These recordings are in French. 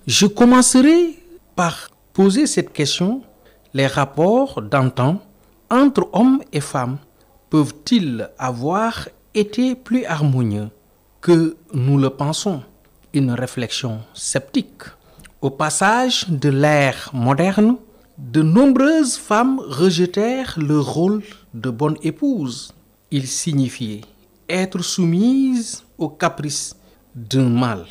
Je commencerai par poser cette question. Les rapports d'antan entre hommes et femmes peuvent-ils avoir été plus harmonieux que nous le pensons? Une réflexion sceptique. Au passage de l'ère moderne, de nombreuses femmes rejetèrent le rôle de bonne épouse. Il signifiait être soumise aux caprices d'un mâle.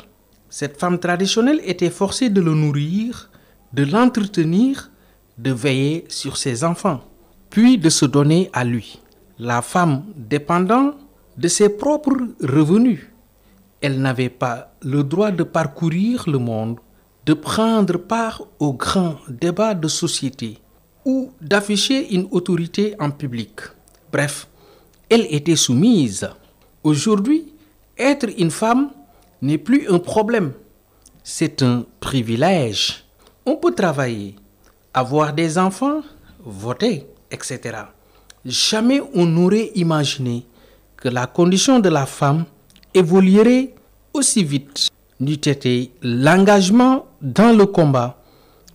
Cette femme traditionnelle était forcée de le nourrir, de l'entretenir, de veiller sur ses enfants, puis de se donner à lui. La femme dépendant de ses propres revenus. Elle n'avait pas le droit de parcourir le monde, de prendre part aux grands débats de société ou d'afficher une autorité en public. Bref, elle était soumise. Aujourd'hui, être une femme n'est plus un problème, c'est un privilège. On peut travailler, avoir des enfants, voter, etc. Jamais on n'aurait imaginé que la condition de la femme évoluerait aussi vite. N'eût été l'engagement dans le combat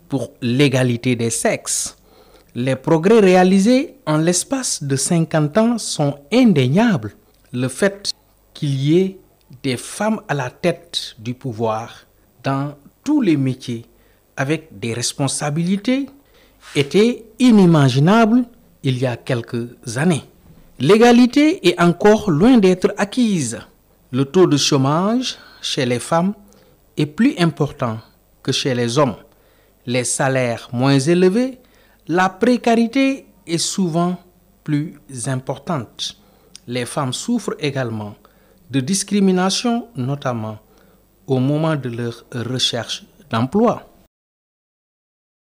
pour l'égalité des sexes. Les progrès réalisés en l'espace de 50 ans sont indéniables. Le fait qu'il y ait des femmes à la tête du pouvoir dans tous les métiers avec des responsabilités était inimaginable il y a quelques années. L'égalité est encore loin d'être acquise. Le taux de chômage chez les femmes est plus important que chez les hommes. Les salaires moins élevés, la précarité est souvent plus importante. Les femmes souffrent également de discrimination, notamment au moment de leur recherche d'emploi.